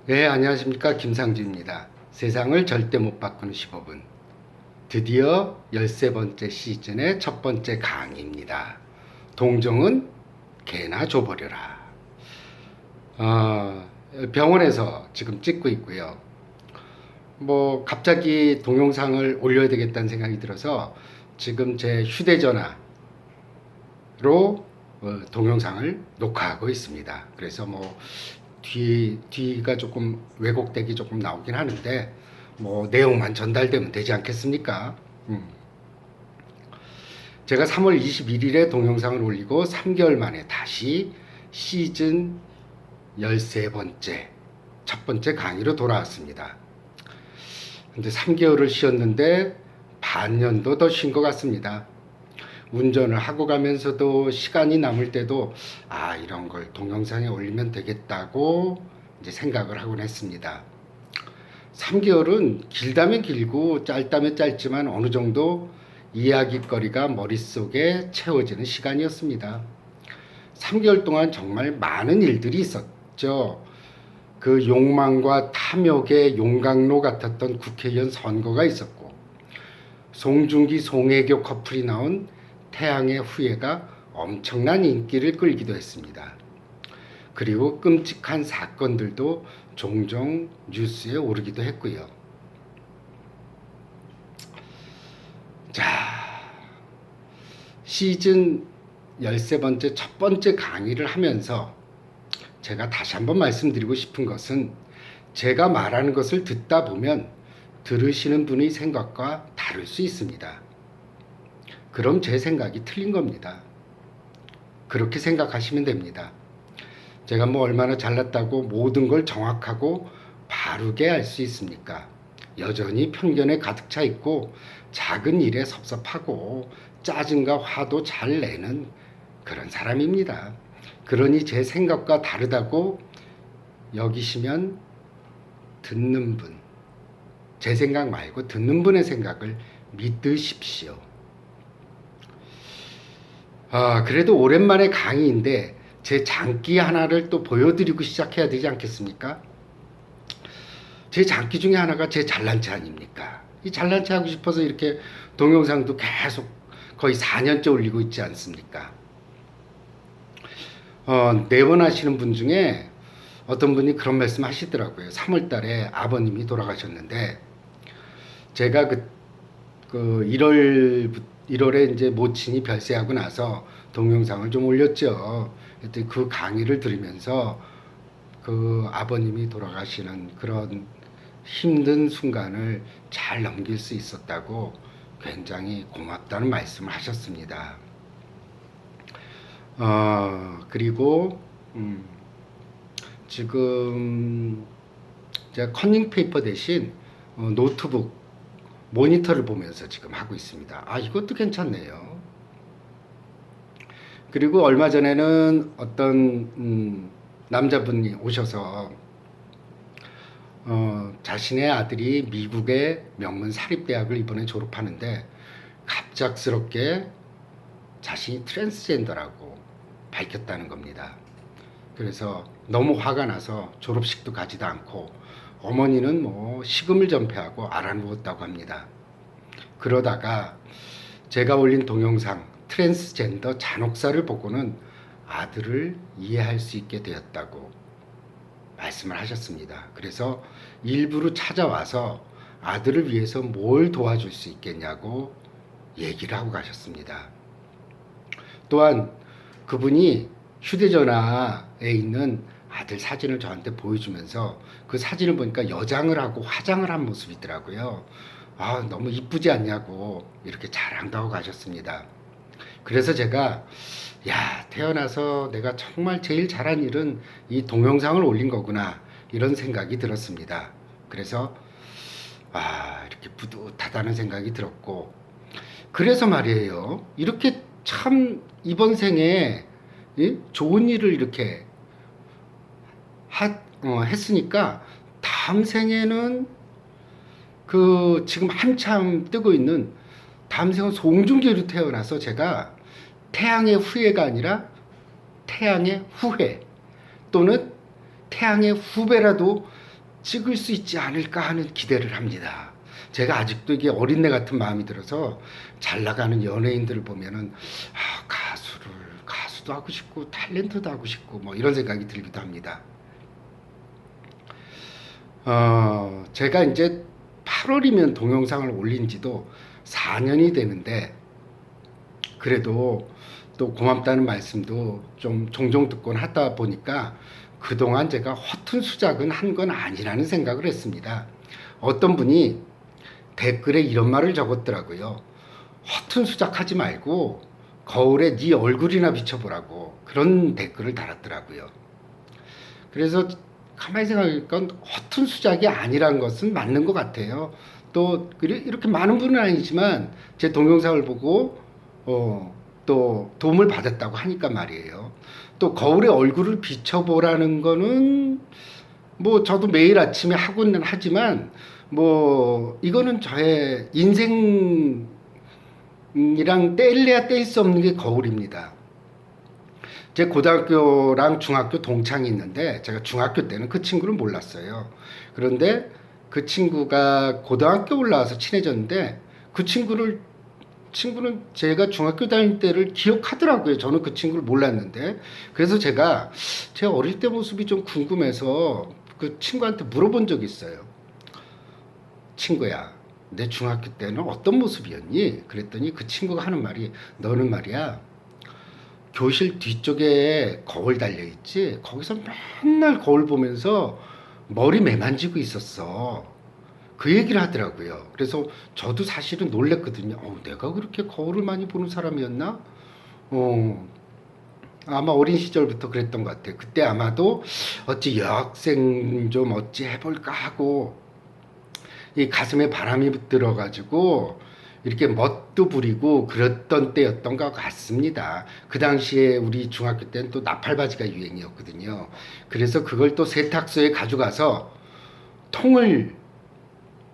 네, 안녕하십니까. 김상진입니다. 세상을 절대 못 바꾸는 15분. 드디어 13번째 시즌의 첫 번째 강의입니다. 동정은 개나 줘버려라. 병원에서 지금 찍고 있고요. 갑자기 동영상을 올려야 되겠다는 생각이 들어서 지금 제 휴대전화로 동영상을 녹화하고 있습니다. 그래서 뒤가 조금 왜곡되기 조금 나오긴 하는데 내용만 전달되면 되지 않겠습니까? 제가 3월 21일에 동영상을 올리고 3개월 만에 다시 시즌 13번째 첫 번째 강의로 돌아왔습니다. 근데 3개월을 쉬었는데 반년도 더 쉰 것 같습니다. 운전을 하고 가면서도 시간이 남을 때도 이런 걸 동영상에 올리면 되겠다고 이제 생각을 하곤 했습니다. 3개월은 길다면 길고 짧다면 짧지만 어느 정도 이야기거리가 머릿속에 채워지는 시간이었습니다. 3개월 동안 정말 많은 일들이 있었죠. 그 욕망과 탐욕의 용광로 같았던 국회의원 선거가 있었고, 송중기, 송혜교 커플이 나온 태양의 후예가 엄청난 인기를 끌기도 했습니다. 그리고 끔찍한 사건들도 종종 뉴스에 오르기도 했고요. 자, 시즌 13번째 첫 번째 강의를 하면서 제가 다시 한번 말씀드리고 싶은 것은, 제가 말하는 것을 듣다 보면 들으시는 분의 생각과 다를 수 있습니다. 그럼 제 생각이 틀린 겁니다. 그렇게 생각하시면 됩니다. 제가 얼마나 잘났다고 모든 걸 정확하고 바르게 알 수 있습니까? 여전히 편견에 가득 차 있고 작은 일에 섭섭하고 짜증과 화도 잘 내는 그런 사람입니다. 그러니 제 생각과 다르다고 여기시면 듣는 분, 제 생각 말고 듣는 분의 생각을 믿으십시오. 그래도 오랜만에 강의인데 제 장기 하나를 또 보여드리고 시작해야 되지 않겠습니까? 제 장기 중에 하나가 제 잘난 체 아닙니까? 이 잘난 체 하고 싶어서 이렇게 동영상도 계속 거의 4년째 올리고 있지 않습니까? 내원하시는 분 중에 어떤 분이 그런 말씀 하시더라고요. 3월 달에 아버님이 돌아가셨는데, 제가 그 1월에 이제 모친이 별세하고 나서 동영상을 좀 올렸죠. 그때 그 강의를 들으면서 그 아버님이 돌아가시는 그런 힘든 순간을 잘 넘길 수 있었다고 굉장히 고맙다는 말씀을 하셨습니다. 그리고 지금 제가 커닝 페이퍼 대신 노트북 모니터를 보면서 지금 하고 있습니다. 이것도 괜찮네요. 그리고 얼마 전에는 어떤 남자분이 오셔서 자신의 아들이 미국의 명문 사립대학을 이번에 졸업하는데 갑작스럽게 자신이 트랜스젠더라고 밝혔다는 겁니다. 그래서 너무 화가 나서 졸업식도 가지도 않고 어머니는 식음을 전폐하고 알아누웠다고 합니다. 그러다가 제가 올린 동영상 트랜스젠더 잔혹사를 보고는 아들을 이해할 수 있게 되었다고 말씀을 하셨습니다. 그래서 일부러 찾아와서 아들을 위해서 뭘 도와줄 수 있겠냐고 얘기를 하고 가셨습니다. 또한 그분이 휴대전화에 있는 아들 사진을 저한테 보여주면서 그 사진을 보니까 여장을 하고 화장을 한 모습이더라고요. 너무 이쁘지 않냐고 이렇게 자랑도 하고 가셨습니다. 그래서 제가 태어나서 내가 정말 제일 잘한 일은 이 동영상을 올린 거구나, 이런 생각이 들었습니다. 그래서 이렇게 뿌듯하다는 생각이 들었고, 그래서 말이에요, 이렇게 참 이번 생에 좋은 일을 이렇게 했으니까 다음 생에는 지금 한참 뜨고 있는 다음 생은 송중기로 태어나서 제가 태양의 후예가 아니라 태양의 후회 또는 태양의 후배라도 찍을 수 있지 않을까 하는 기대를 합니다. 제가 아직도 이게 어린애 같은 마음이 들어서 잘 나가는 연예인들을 보면은 가수도 하고 싶고 탤런트도 하고 싶고 뭐 이런 생각이 들기도 합니다. 제가 이제 8월이면 동영상을 올린 지도 4년이 되는데 그래도 또 고맙다는 말씀도 좀 종종 듣곤 하다 보니까 그동안 제가 허튼 수작은 한 건 아니라는 생각을 했습니다. 어떤 분이 댓글에 이런 말을 적었더라고요. 허튼 수작하지 말고 거울에 네 얼굴이나 비춰보라고 그런 댓글을 달았더라고요. 그래서 가만히 생각하니까 허튼 수작이 아니란 것은 맞는 것 같아요. 또 이렇게 많은 분은 아니지만 제 동영상을 보고 또 도움을 받았다고 하니까 말이에요. 또 거울에 얼굴을 비춰보라는 거는 뭐 저도 매일 아침에 하고는 하지만 뭐 이거는 저의 인생이랑 뗄래야 뗄 수 없는 게 거울입니다. 제 고등학교랑 중학교 동창이 있는데 제가 중학교 때는 그 친구를 몰랐어요. 그런데 그 친구가 고등학교 올라와서 친해졌는데 그 친구는 제가 중학교 다닐 때를 기억하더라고요. 저는 그 친구를 몰랐는데. 그래서 제가 제 어릴 때 모습이 좀 궁금해서 그 친구한테 물어본 적이 있어요. 친구야, 내 중학교 때는 어떤 모습이었니? 그랬더니 그 친구가 하는 말이 너는 말이야. 교실 뒤쪽에 거울 달려있지? 거기서 맨날 거울 보면서 머리 매만지고 있었어. 그 얘기를 하더라고요. 그래서 저도 사실은 놀랬거든요. 내가 그렇게 거울을 많이 보는 사람이었나? 아마 어린 시절부터 그랬던 것 같아요. 그때 아마도 어찌 여학생 좀 어찌 해볼까 하고 이 가슴에 바람이 들어가지고 이렇게 멋도 부리고 그랬던 때였던 것 같습니다. 그 당시에 우리 중학교 때는 또 나팔바지가 유행이었거든요. 그래서 그걸 또 세탁소에 가져가서 통을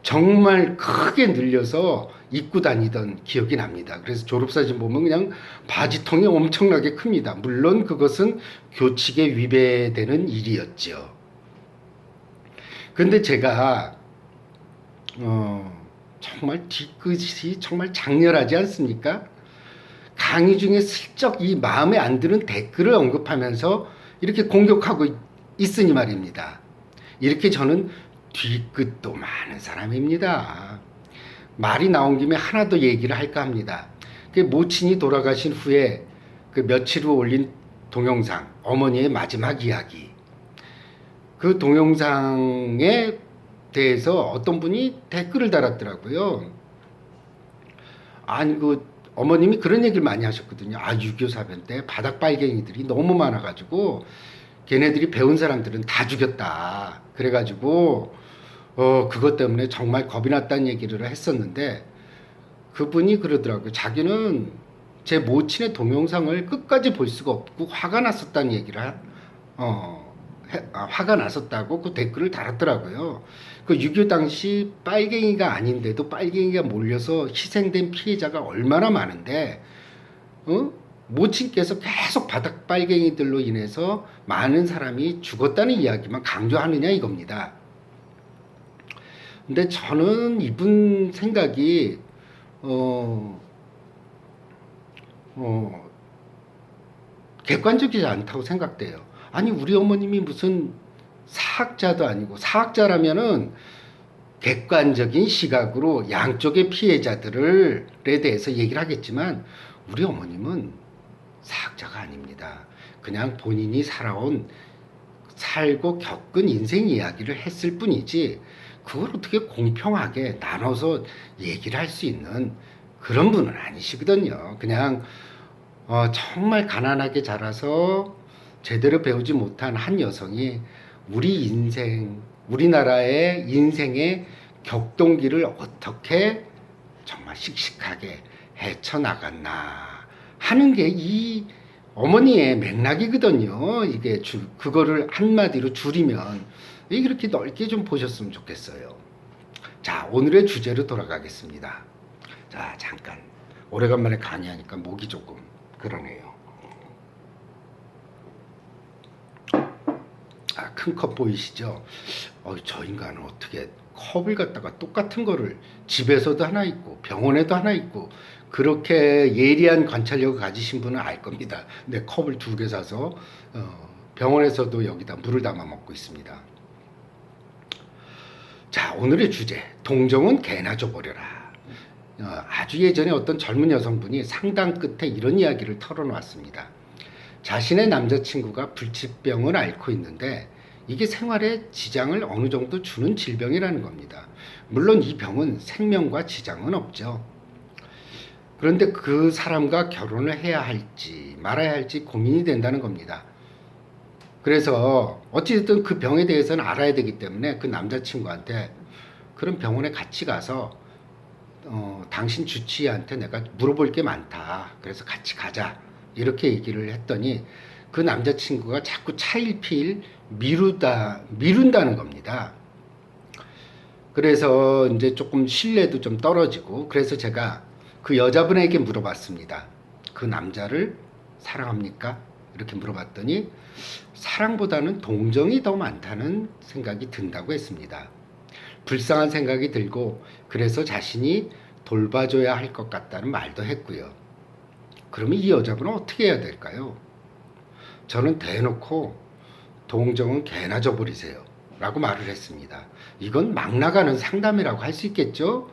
정말 크게 늘려서 입고 다니던 기억이 납니다. 그래서 졸업사진 보면 그냥 바지통이 엄청나게 큽니다. 물론 그것은 교칙에 위배되는 일이었죠. 근데 제가 정말 뒤끝이 정말 장렬하지 않습니까? 강의 중에 슬쩍 이 마음에 안 드는 댓글을 언급하면서 이렇게 공격하고 있으니 말입니다. 이렇게 저는 뒤끝도 많은 사람입니다. 말이 나온 김에 하나 더 얘기를 할까 합니다. 그 모친이 돌아가신 후에 그 며칠 후 올린 동영상, 어머니의 마지막 이야기. 그 동영상에 대해서 어떤 분이 댓글을 달았더라고요. 아니, 어머님이 그런 얘기를 많이 하셨거든요. 6.25 사변 때 바닥빨갱이들이 너무 많아가지고 걔네들이 배운 사람들은 다 죽였다. 그래가지고 그것 때문에 정말 겁이 났다는 얘기를 했었는데 그분이 그러더라고요. 자기는 제 모친의 동영상을 끝까지 볼 수가 없고 화가 났었다는 얘기를 화가 났었다고 그 댓글을 달았더라고요. 그 6.25 당시 빨갱이가 아닌데도 빨갱이가 몰려서 희생된 피해자가 얼마나 많은데 모친께서 계속 바닥 빨갱이들로 인해서 많은 사람이 죽었다는 이야기만 강조하느냐 이겁니다. 근데 저는 이분 생각이 객관적이지 않다고 생각돼요. 아니 우리 어머님이 무슨 사학자도 아니고 사학자라면은 객관적인 시각으로 양쪽의 피해자들에 대해서 얘기를 하겠지만 우리 어머님은 사학자가 아닙니다. 그냥 본인이 살고 겪은 인생 이야기를 했을 뿐이지 그걸 어떻게 공평하게 나눠서 얘기를 할 수 있는 그런 분은 아니시거든요. 그냥 정말 가난하게 자라서 제대로 배우지 못한 한 여성이 우리나라의 인생의 격동기를 어떻게 정말 씩씩하게 헤쳐나갔나 하는 게 이 어머니의 맥락이거든요. 이게 그거를 한마디로 줄이면 이렇게 넓게 좀 보셨으면 좋겠어요. 자, 오늘의 주제로 돌아가겠습니다. 자, 잠깐 오래간만에 강의하니까 목이 조금 그러네요. 자, 큰 컵 보이시죠? 저 인간은 어떻게 컵을 갖다가 똑같은 거를 집에서도 하나 있고 병원에도 하나 있고 그렇게 예리한 관찰력을 가지신 분은 알 겁니다. 내 컵을 2개 사서 병원에서도 여기다 물을 담아 먹고 있습니다. 자, 오늘의 주제, 동정은 개나 줘버려라. 아주 예전에 어떤 젊은 여성분이 상담 끝에 이런 이야기를 털어놓았습니다. 자신의 남자친구가 불치병을 앓고 있는데 이게 생활에 지장을 어느 정도 주는 질병이라는 겁니다. 물론 이 병은 생명과 지장은 없죠. 그런데 그 사람과 결혼을 해야 할지 말아야 할지 고민이 된다는 겁니다. 그래서 어찌됐든 그 병에 대해서는 알아야 되기 때문에 그 남자친구한테 그런 병원에 같이 가서 당신 주치의한테 내가 물어볼 게 많다. 그래서 같이 가자. 이렇게 얘기를 했더니 그 남자친구가 자꾸 차일피일 미룬다는 겁니다. 그래서 이제 조금 신뢰도 좀 떨어지고 그래서 제가 그 여자분에게 물어봤습니다. 그 남자를 사랑합니까? 이렇게 물어봤더니 사랑보다는 동정이 더 많다는 생각이 든다고 했습니다. 불쌍한 생각이 들고 그래서 자신이 돌봐줘야 할 것 같다는 말도 했고요. 그러면 이 여자분은 어떻게 해야 될까요? 저는 대놓고 동정은 개나 줘버리세요 라고 말을 했습니다. 이건 막 나가는 상담이라고 할 수 있겠죠?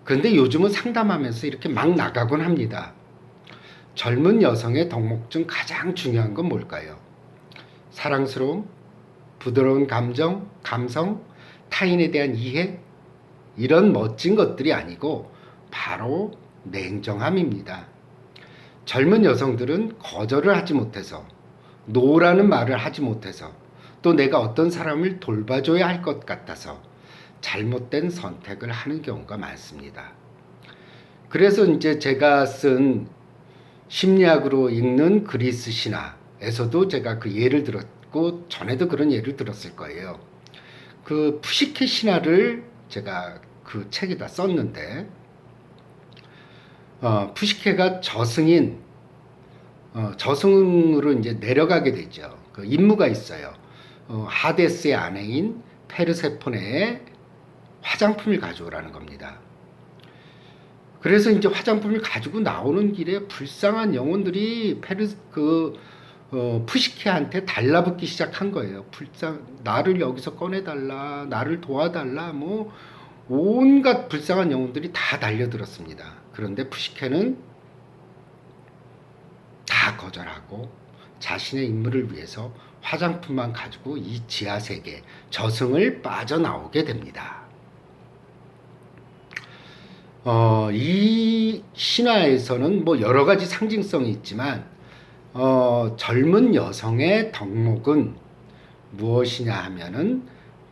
그런데 요즘은 상담하면서 이렇게 막 나가곤 합니다. 젊은 여성의 덕목 중 가장 중요한 건 뭘까요? 사랑스러움, 부드러운 감성, 타인에 대한 이해, 이런 멋진 것들이 아니고 바로 냉정함입니다. 젊은 여성들은 거절을 하지 못해서, 노라는 말을 하지 못해서, 또 내가 어떤 사람을 돌봐줘야 할 것 같아서 잘못된 선택을 하는 경우가 많습니다. 그래서 이제 제가 쓴 심리학으로 읽는 그리스 신화에서도 제가 그 예를 들었고 전에도 그런 예를 들었을 거예요. 그 푸시케 신화를 제가 그 책에다 썼는데 푸시케가 저승으로 이제 내려가게 되죠. 그 임무가 있어요. 하데스의 아내인 페르세포네의 화장품을 가져오라는 겁니다. 그래서 이제 화장품을 가지고 나오는 길에 불쌍한 영혼들이 푸시케한테 달라붙기 시작한 거예요. 나를 여기서 꺼내달라, 나를 도와달라, 뭐 온갖 불쌍한 영혼들이 다 달려들었습니다. 그런데 푸시케는 다 거절하고 자신의 임무를 위해서 화장품만 가지고 이 지하세계, 저승을 빠져나오게 됩니다. 이 신화에서는 뭐 여러 가지 상징성이 있지만 젊은 여성의 덕목은 무엇이냐 하면은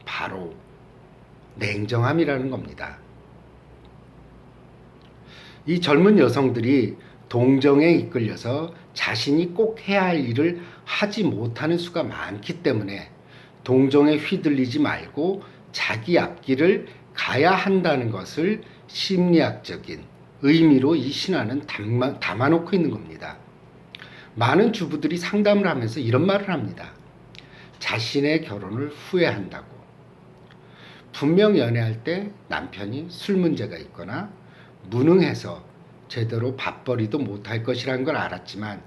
바로 냉정함이라는 겁니다. 이 젊은 여성들이 동정에 이끌려서 자신이 꼭 해야 할 일을 하지 못하는 수가 많기 때문에 동정에 휘둘리지 말고 자기 앞길을 가야 한다는 것을 심리학적인 의미로 이 신화는 담아놓고 있는 겁니다. 많은 주부들이 상담을 하면서 이런 말을 합니다. 자신의 결혼을 후회한다고. 분명 연애할 때 남편이 술 문제가 있거나 무능해서 제대로 밥벌이도 못할 것이라는 걸 알았지만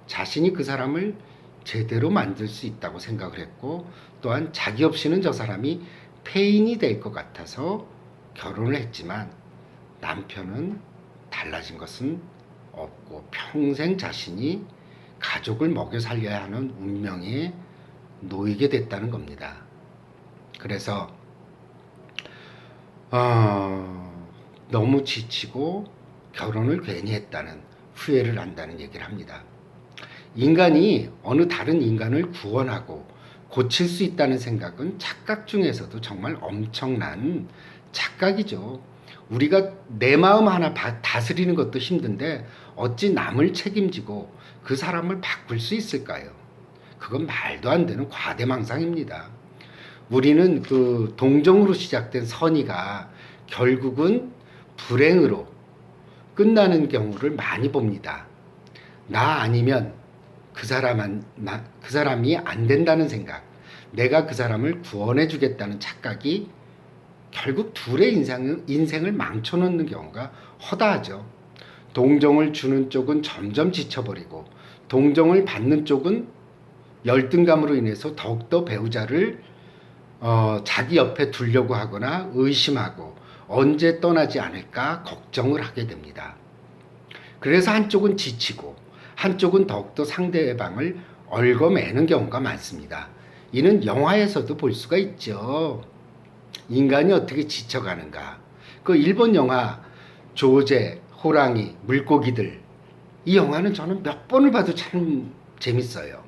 자신이 그 사람을 제대로 만들 수 있다고 생각을 했고 또한 자기 없이는 저 사람이 폐인이 될 것 같아서 결혼을 했지만 남편은 달라진 것은 없고 평생 자신이 가족을 먹여 살려야 하는 운명에 놓이게 됐다는 겁니다. 그래서 너무 지치고 결혼을 괜히 했다는 후회를 한다는 얘기를 합니다. 인간이 어느 다른 인간을 구원하고 고칠 수 있다는 생각은 착각 중에서도 정말 엄청난 착각이죠. 우리가 내 마음 하나 다스리는 것도 힘든데 어찌 남을 책임지고 그 사람을 바꿀 수 있을까요? 그건 말도 안 되는 과대망상입니다. 우리는 그 동정으로 시작된 선의가 결국은 불행으로 끝나는 경우를 많이 봅니다. 나 아니면 그 사람이 안 된다는 생각, 내가 그 사람을 구원해 주겠다는 착각이 결국 둘의 인생을 망쳐놓는 경우가 허다하죠. 동정을 주는 쪽은 점점 지쳐버리고 동정을 받는 쪽은 열등감으로 인해서 더욱더 배우자를 자기 옆에 두려고 하거나 의심하고 언제 떠나지 않을까 걱정을 하게 됩니다. 그래서 한쪽은 지치고 한쪽은 더욱더 상대방을 얽어매는 경우가 많습니다. 이는 영화에서도 볼 수가 있죠. 인간이 어떻게 지쳐가는가. 그 일본 영화 조제, 호랑이, 물고기들, 이 영화는 저는 몇 번을 봐도 참 재밌어요.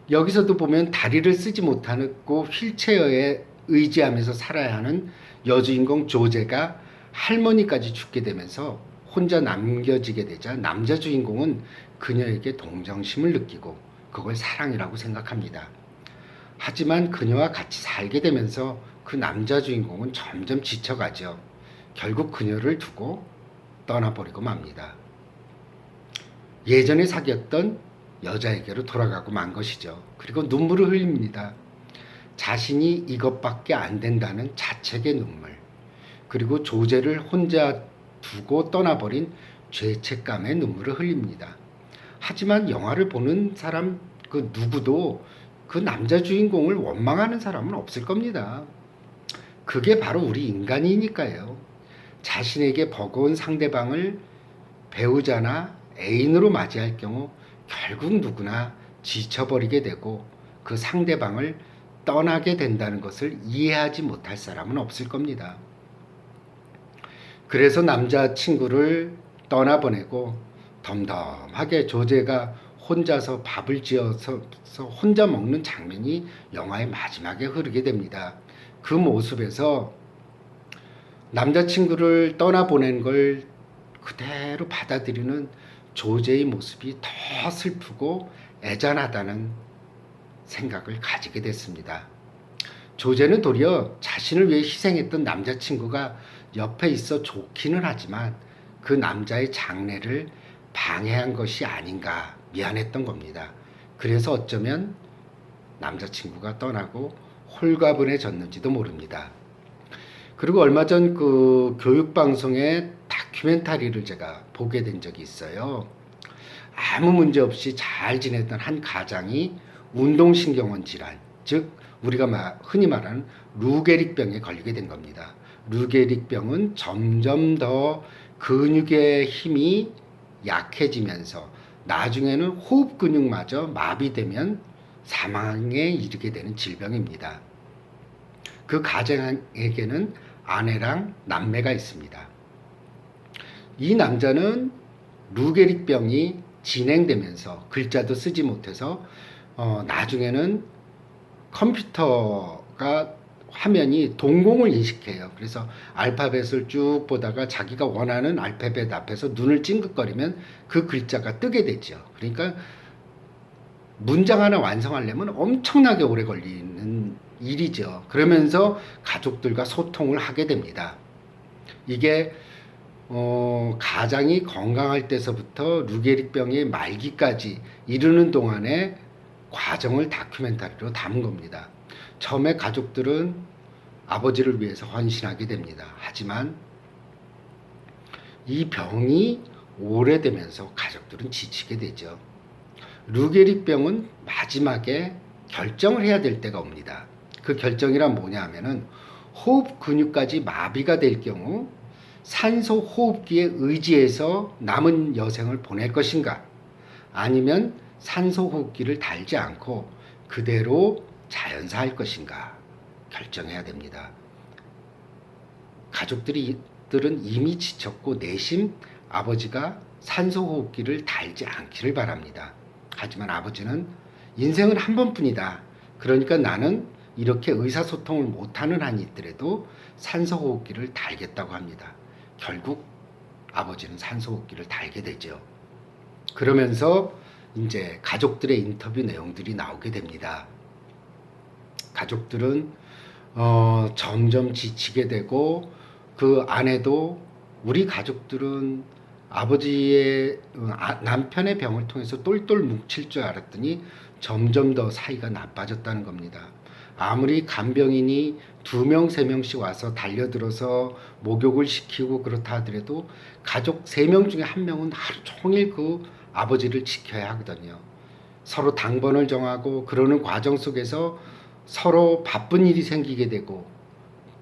여기서도 보면 다리를 쓰지 못하고 휠체어에 의지하면서 살아야 하는 여주인공 조제가 할머니까지 죽게 되면서 혼자 남겨지게 되자 남자 주인공은 그녀에게 동정심을 느끼고 그걸 사랑이라고 생각합니다. 하지만 그녀와 같이 살게 되면서 그 남자 주인공은 점점 지쳐가죠. 결국 그녀를 두고 떠나버리고 맙니다. 예전에 사귀었던 여자에게로 돌아가고 만 것이죠. 그리고 눈물을 흘립니다. 자신이 이것밖에 안 된다는 자책의 눈물, 그리고 조제를 혼자 두고 떠나버린 죄책감의 눈물을 흘립니다. 하지만 영화를 보는 사람 그 누구도 그 남자 주인공을 원망하는 사람은 없을 겁니다. 그게 바로 우리 인간이니까요. 자신에게 버거운 상대방을 배우자나 애인으로 맞이할 경우 결국 누구나 지쳐버리게 되고 그 상대방을 떠나게 된다는 것을 이해하지 못할 사람은 없을 겁니다. 그래서 남자친구를 떠나보내고 덤덤하게 조제가 혼자서 밥을 지어서 혼자 먹는 장면이 영화의 마지막에 흐르게 됩니다. 그 모습에서 남자친구를 떠나보낸 걸 그대로 받아들이는 조제의 모습이 더 슬프고 애잔하다는 생각을 가지게 됐습니다. 조제는 도리어 자신을 위해 희생했던 남자친구가 옆에 있어 좋기는 하지만 그 남자의 장래를 방해한 것이 아닌가 미안했던 겁니다. 그래서 어쩌면 남자친구가 떠나고 홀가분해졌는지도 모릅니다. 그리고 얼마 전 그 교육방송의 다큐멘터리를 제가 보게 된 적이 있어요. 아무 문제 없이 잘 지냈던 한 가장이 운동신경원 질환, 즉 우리가 흔히 말하는 루게릭병에 걸리게 된 겁니다. 루게릭병은 점점 더 근육의 힘이 약해지면서 나중에는 호흡 근육마저 마비되면 사망에 이르게 되는 질병입니다. 그 가장에게는 아내랑 남매가 있습니다. 이 남자는 루게릭병이 진행되면서 글자도 쓰지 못해서 나중에는 컴퓨터가 화면이 동공을 인식해요. 그래서 알파벳을 쭉 보다가 자기가 원하는 알파벳 앞에서 눈을 찡긋거리면 그 글자가 뜨게 되죠. 그러니까 문장 하나 완성하려면 엄청나게 오래 걸리는 일이죠. 그러면서 가족들과 소통을 하게 됩니다. 이게 가장이 건강할 때서부터 루게릭병의 말기까지 이르는 동안의 과정을 다큐멘터리로 담은 겁니다. 처음에 가족들은 아버지를 위해서 헌신하게 됩니다. 하지만 이 병이 오래되면서 가족들은 지치게 되죠. 루게릭병은 마지막에 결정을 해야 될 때가 옵니다. 그 결정이란 뭐냐 하면은 호흡 근육까지 마비가 될 경우 산소 호흡기에 의지해서 남은 여생을 보낼 것인가, 아니면 산소 호흡기를 달지 않고 그대로 자연사할 것인가 결정해야 됩니다. 가족들은 이미 지쳤고 내심 아버지가 산소 호흡기를 달지 않기를 바랍니다. 하지만 아버지는 인생은 한 번뿐이다. 그러니까 나는 이렇게 의사소통을 못하는 한이 있더라도 산소호흡기를 달겠다고 합니다. 결국 아버지는 산소호흡기를 달게 되죠. 그러면서 이제 가족들의 인터뷰 내용들이 나오게 됩니다. 가족들은 점점 지치게 되고 그 아내도 우리 가족들은 아버지의 남편의 병을 통해서 똘똘 뭉칠 줄 알았더니 점점 더 사이가 나빠졌다는 겁니다. 아무리 간병인이 2명, 3명씩 와서 달려들어서 목욕을 시키고 그렇다 하더라도 가족 3명 중에 1명은 하루 종일 그 아버지를 지켜야 하거든요. 서로 당번을 정하고 그러는 과정 속에서 서로 바쁜 일이 생기게 되고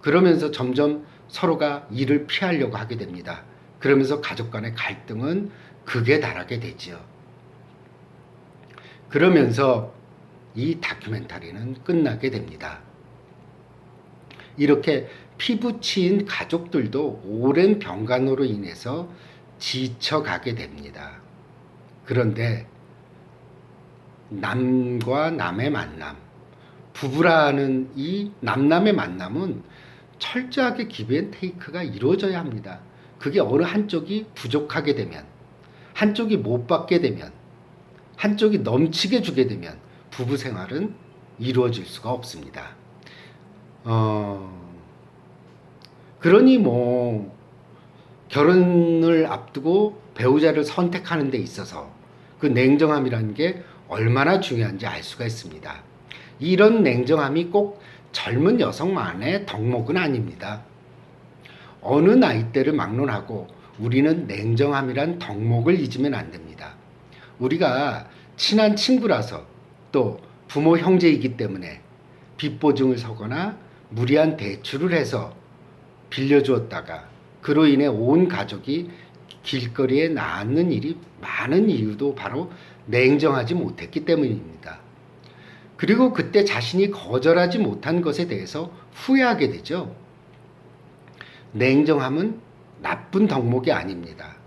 그러면서 점점 서로가 일을 피하려고 하게 됩니다. 그러면서 가족 간의 갈등은 극에 달하게 되지요. 그러면서 이 다큐멘터리는 끝나게 됩니다. 이렇게 피부치인 가족들도 오랜 병간호로 인해서 지쳐가게 됩니다. 그런데 남과 남의 만남, 부부라는 이 남남의 만남은 철저하게 기브앤테이크가 이루어져야 합니다. 그게 어느 한쪽이 부족하게 되면, 한쪽이 못 받게 되면, 한쪽이 넘치게 주게 되면 부부 생활은 이루어질 수가 없습니다. 그러니 뭐 결혼을 앞두고 배우자를 선택하는 데 있어서 그 냉정함이라는 게 얼마나 중요한지 알 수가 있습니다. 이런 냉정함이 꼭 젊은 여성만의 덕목은 아닙니다. 어느 나이대를 막론하고 우리는 냉정함이란 덕목을 잊으면 안 됩니다. 우리가 친한 친구라서 또 부모 형제이기 때문에 빚 보증을 서거나 무리한 대출을 해서 빌려주었다가 그로 인해 온 가족이 길거리에 나앉는 일이 많은 이유도 바로 냉정하지 못했기 때문입니다. 그리고 그때 자신이 거절하지 못한 것에 대해서 후회하게 되죠. 냉정함은 나쁜 덕목이 아닙니다.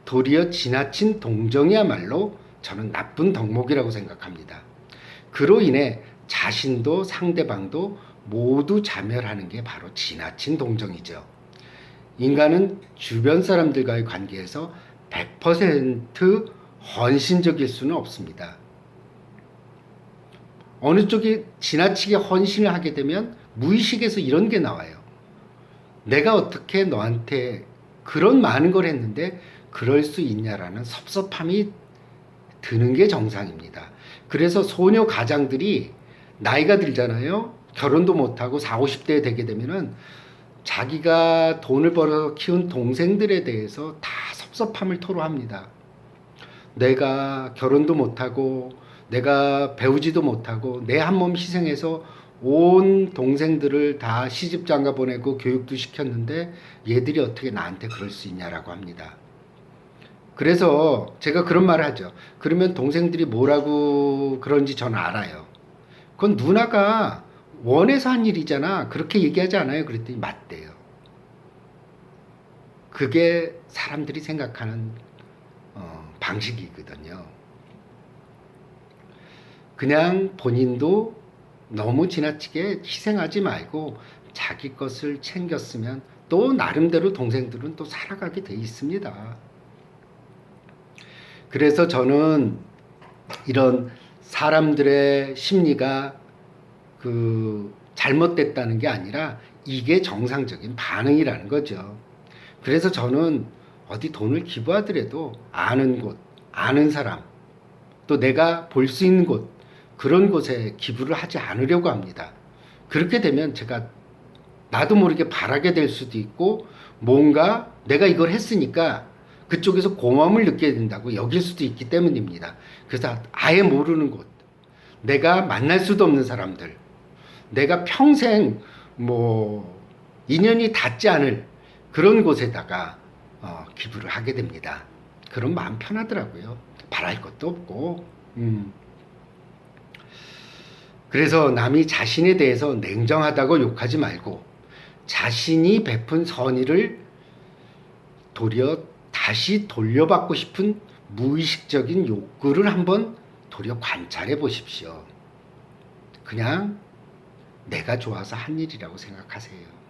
도리어 지나친 동정이야말로 저는 나쁜 덕목이라고 생각합니다. 그로 인해 자신도 상대방도 모두 자멸하는 게 바로 지나친 동정이죠. 인간은 주변 사람들과의 관계에서 100% 헌신적일 수는 없습니다. 어느 쪽이 지나치게 헌신을 하게 되면 무의식에서 이런 게 나와요. 내가 어떻게 너한테 그런 많은 걸 했는데 그럴 수 있냐라는 섭섭함이 드는 게 정상입니다. 그래서 소녀 가장들이 나이가 들잖아요. 결혼도 못하고 40, 50대 되게 되면은 자기가 돈을 벌어서 키운 동생들에 대해서 다 섭섭함을 토로합니다. 내가 결혼도 못하고 내가 배우지도 못하고 내 한 몸 희생해서 온 동생들을 다 시집 장가 보내고 교육도 시켰는데 얘들이 어떻게 나한테 그럴 수 있냐라고 합니다. 그래서 제가 그런 말을 하죠. 그러면 동생들이 뭐라고 그런지 저는 알아요. 그건 누나가 원해서 한 일이잖아. 그렇게 얘기하지 않아요? 그랬더니 맞대요. 그게 사람들이 생각하는 방식이거든요. 그냥 본인도 너무 지나치게 희생하지 말고 자기 것을 챙겼으면 또 나름대로 동생들은 또 살아가게 돼 있습니다. 그래서 저는 이런 사람들의 심리가 잘못됐다는 게 아니라 이게 정상적인 반응이라는 거죠. 그래서 저는 어디 돈을 기부하더라도 아는 곳, 아는 사람, 또 내가 볼 수 있는 곳, 그런 곳에 기부를 하지 않으려고 합니다. 그렇게 되면 제가 나도 모르게 바라게 될 수도 있고 뭔가 내가 이걸 했으니까 그쪽에서 고마움을 느끼게 된다고 여길 수도 있기 때문입니다. 그래서 아예 모르는 곳, 내가 만날 수도 없는 사람들, 내가 평생 인연이 닿지 않을 그런 곳에다가 기부를 하게 됩니다. 그럼 마음 편하더라고요. 바랄 것도 없고. 그래서 남이 자신에 대해서 냉정하다고 욕하지 말고 자신이 베푼 선의를 도리어 다시 돌려받고 싶은 무의식적인 욕구를 한번 도리어 관찰해 보십시오. 그냥 내가 좋아서 한 일이라고 생각하세요.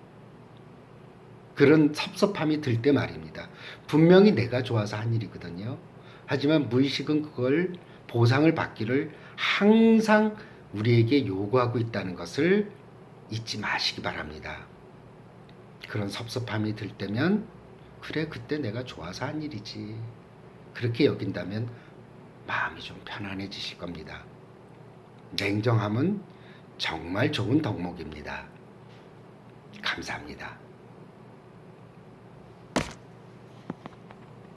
그런 섭섭함이 들 때 말입니다. 분명히 내가 좋아서 한 일이거든요. 하지만 무의식은 그걸 보상을 받기를 항상 우리에게 요구하고 있다는 것을 잊지 마시기 바랍니다. 그런 섭섭함이 들 때면 그래 그때 내가 좋아서 한 일이지 그렇게 여긴다면 마음이 좀 편안해지실 겁니다. 냉정함은 정말 좋은 덕목입니다. 감사합니다.